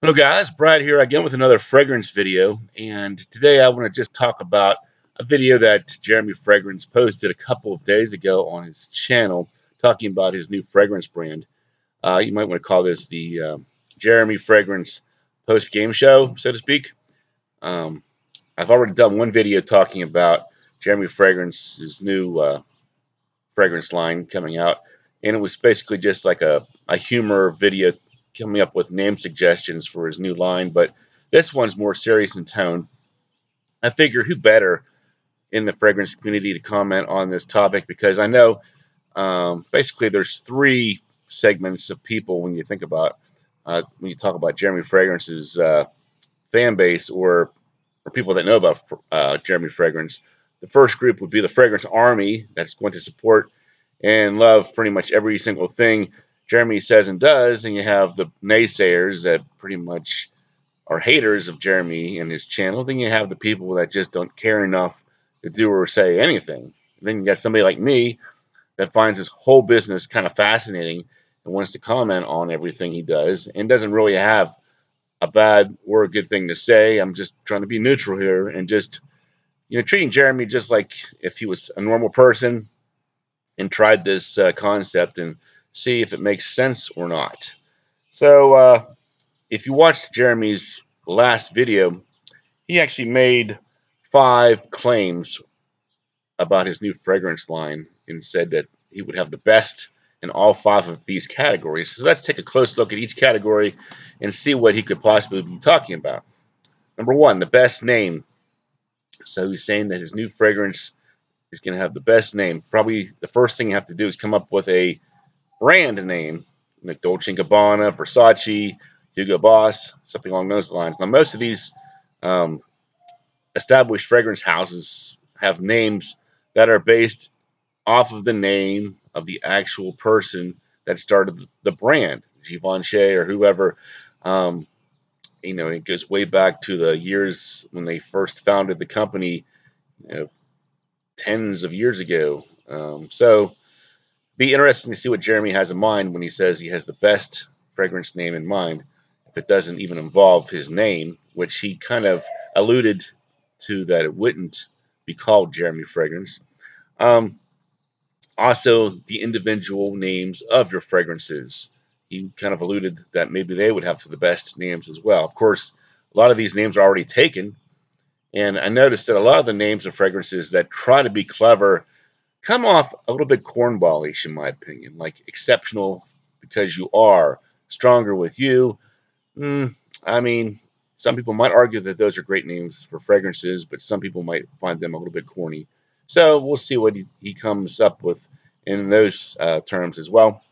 Hello guys, Brad here again with another fragrance video, and today I want to just talk about a video that Jeremy Fragrance posted a couple of days ago on his channel talking about his new fragrance brand. You might want to call this the Jeremy Fragrance post-game show, so to speak. Um, I've already done one video talking about Jeremy Fragrance's new fragrance line coming out, and it was basically just like a humor video coming up with name suggestions for his new line. But this one's more serious in tone. I figure who better in the fragrance community to comment on this topic, because I know basically there's three segments of people when you think about when you talk about Jeremy Fragrance's fan base, or people that know about Jeremy Fragrance. The first group would be the Fragrance Army that's going to support and love pretty much every single thing Jeremy says and does. And you have the naysayers that pretty much are haters of Jeremy and his channel. Then you have the people that just don't care enough to do or say anything. Then you got somebody like me that finds this whole business kind of fascinating and wants to comment on everything he does and doesn't really have a bad or a good thing to say. I'm just trying to be neutral here and just treating Jeremy just like if he was a normal person and tried this concept and see if it makes sense or not. So if you watched Jeremy's last video, he actually made 5 claims about his new fragrance line and said that he would have the best in all 5 of these categories. So let's take a close look at each category and see what he could possibly be talking about. Number one, the best name. So he's saying that his new fragrance is going to have the best name. Probably the first thing you have to do is come up with a brand name, like Dolce & Gabbana, Versace, Hugo Boss, something along those lines. Now, most of these um, established fragrance houses have names that are based off of the name of the actual person that started the brand, Givenchy or whoever. Um, it goes way back to the years when they first founded the company, you know, tens of years ago. So, be interesting to see what Jeremy has in mind when he says he has the best fragrance name in mind. If it doesn't even involve his name, which he kind of alluded to that it wouldn't be called Jeremy Fragrance. Um, Also, the individual names of your fragrances. He kind of alluded that maybe they would have the best names as well. Of course, a lot of these names are already taken, and I noticed that a lot of the names of fragrances that try to be clever come off a little bit cornballish, in my opinion. Like exceptional because you are, stronger with you. I mean, some people might argue that those are great names for fragrances, but some people might find them a little bit corny. So we'll see what he comes up with in those terms as well.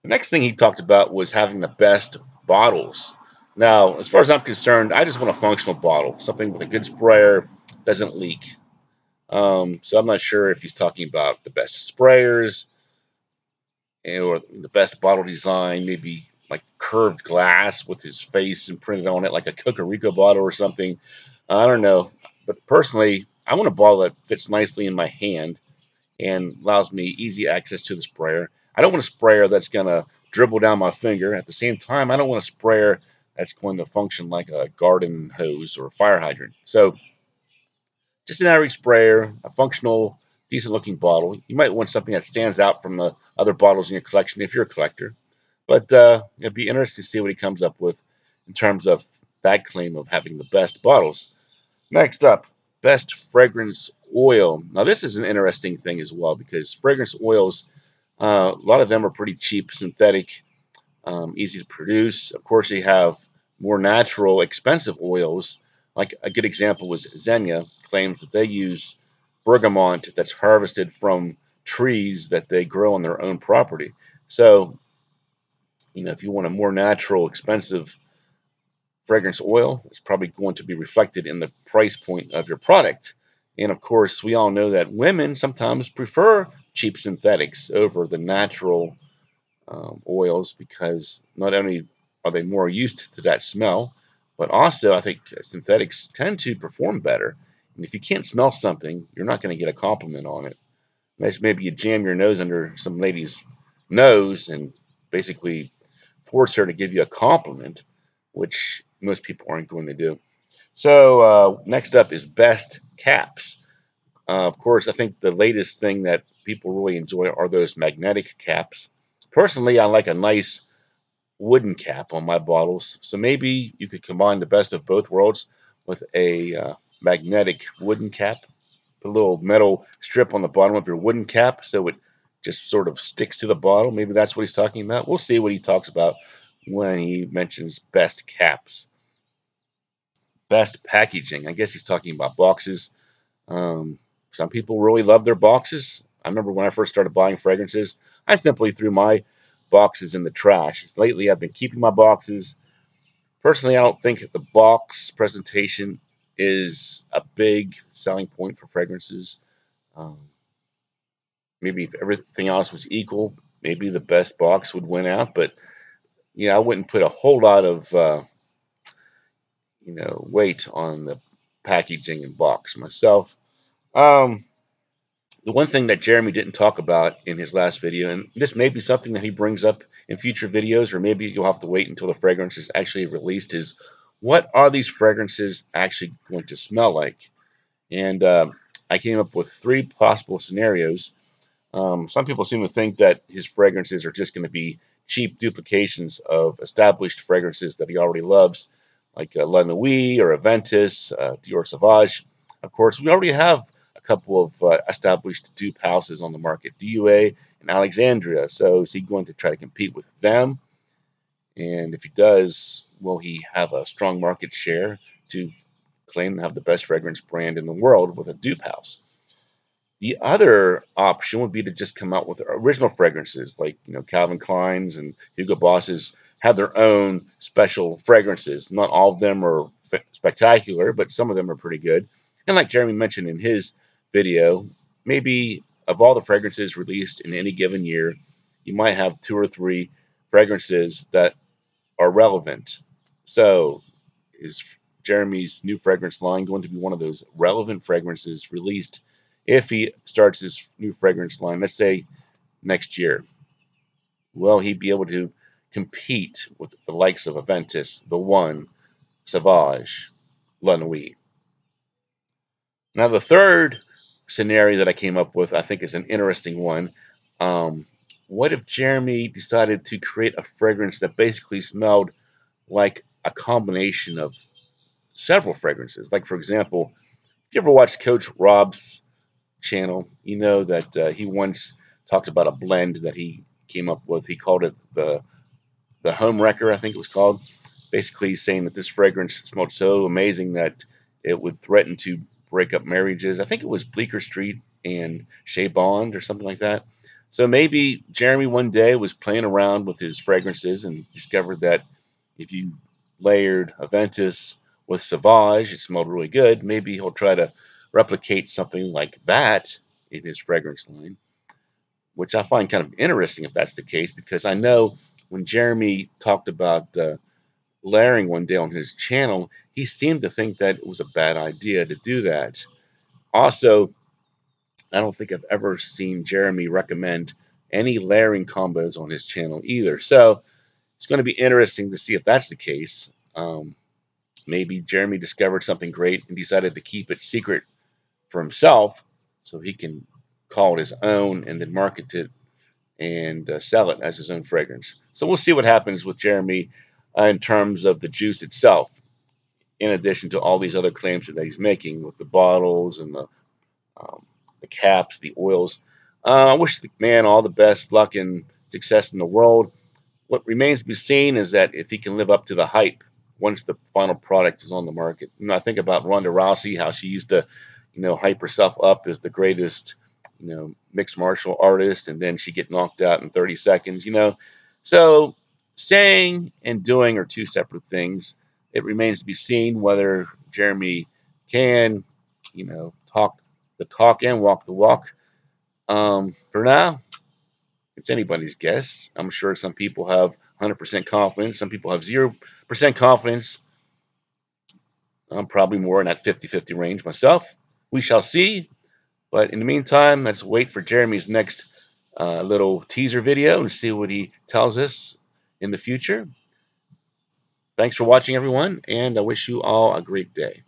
The next thing he talked about was having the best bottles. Now, as far as I'm concerned, I just want a functional bottle, something with a good sprayer, doesn't leak. So I'm not sure if he's talking about the best sprayers or the best bottle design, maybe like curved glass with his face imprinted on it, like a Cocorico bottle or something. I don't know. But personally, I want a bottle that fits nicely in my hand and allows me easy access to the sprayer. I don't want a sprayer that's going to dribble down my finger. At the same time, I don't want a sprayer that's going to function like a garden hose or a fire hydrant. So just an average sprayer, a functional, decent looking bottle. You might want something that stands out from the other bottles in your collection if you're a collector. But it'd be interesting to see what he comes up with in terms of that claim of having the best bottles. Next up, best fragrance oil. Now, this is an interesting thing as well because fragrance oils, a lot of them are pretty cheap, synthetic, easy to produce. Of course, you have more natural, expensive oils. Like a good example was Xenia claims that they use bergamot that's harvested from trees that they grow on their own property. So, if you want a more natural, expensive fragrance oil, it's probably going to be reflected in the price point of your product. And of course, we all know that women sometimes prefer cheap synthetics over the natural oils because not only are they more used to that smell, but also I think synthetics tend to perform better. And if you can't smell something, you're not going to get a compliment on it. Maybe you jam your nose under some lady's nose and basically force her to give you a compliment. which most people aren't going to do. So next up is best caps. Of course, I think the latest thing that people really enjoy are those magnetic caps. Personally, I like a nice wooden cap on my bottles. So maybe you could combine the best of both worlds with a magnetic wooden cap. Put a little metal strip on the bottom of your wooden cap so it just sort of sticks to the bottle. Maybe that's what he's talking about. We'll see what he talks about when he mentions best caps. Best packaging. I guess he's talking about boxes. Some people really love their boxes. I remember when I first started buying fragrances, I simply threw my boxes in the trash. Lately, I've been keeping my boxes. Personally, I don't think the box presentation is a big selling point for fragrances. Um, Maybe if everything else was equal, maybe the best box would win out. But yeah, I wouldn't put a whole lot of weight on the packaging and box myself. Um, the one thing that Jeremy didn't talk about in his last video, and this may be something that he brings up in future videos, or maybe you'll have to wait until the fragrance is actually released, is what are these fragrances actually going to smell like? And I came up with three possible scenarios. Some people seem to think that his fragrances are just going to be cheap duplications of established fragrances that he already loves, like La Nuit or Aventus, Dior Sauvage. Of course, we already have a couple of established dupe houses on the market, DUA and Alexandria. So is he going to try to compete with them? And if he does, will he have a strong market share to claim to have the best fragrance brand in the world with a dupe house? The other option would be to just come out with original fragrances, like Calvin Klein's and Hugo Boss's have their own special fragrances. Not all of them are spectacular, but some of them are pretty good. And like Jeremy mentioned in his video, maybe of all the fragrances released in any given year, you might have two or three fragrances that are relevant. So is Jeremy's new fragrance line going to be one of those relevant fragrances released if he starts his new fragrance line, let's say next year? Will he be able to compete with the likes of Aventus, The One, Sauvage, La Nuit? Now, the third scenario that I came up with, I think, is an interesting one. Um, what if Jeremy decided to create a fragrance that basically smelled like a combination of several fragrances? Like, for example, if you ever watched Coach Rob's channel, you know that he once talked about a blend that he came up with. He called it the Home Wrecker, I think it was called. Basically, saying that this fragrance smelled so amazing that it would threaten to break up marriages. I think it was Bleecker Street and Shea Bond or something like that. So maybe Jeremy one day was playing around with his fragrances and discovered that if you layered Aventus with Sauvage, it smelled really good. Maybe he'll try to replicate something like that in his fragrance line, which I find kind of interesting if that's the case, because I know when Jeremy talked about layering one day on his channel, he seemed to think that it was a bad idea to do that. Also, I don't think I've ever seen Jeremy recommend any layering combos on his channel either. So it's going to be interesting to see if that's the case. Maybe Jeremy discovered something great and decided to keep it secret for himself so he can call it his own and then market it and sell it as his own fragrance. So we'll see what happens with Jeremy in terms of the juice itself, in addition to all these other claims that he's making with the bottles and the caps, the oils. I wish the man all the best luck and success in the world. What remains to be seen is that if he can live up to the hype once the final product is on the market. I think about Ronda Rousey, how she used to, hype herself up as the greatest, mixed martial artist, and then she get knocked out in 30 seconds. So saying and doing are two separate things. It remains to be seen whether Jeremy can, talk the talk and walk the walk. For now, it's anybody's guess. I'm sure some people have 100% confidence. Some people have 0% confidence. I'm probably more in that 50-50 range myself. We shall see. But in the meantime, let's wait for Jeremy's next little teaser video and see what he tells us in the future. Thanks for watching, everyone, and I wish you all a great day.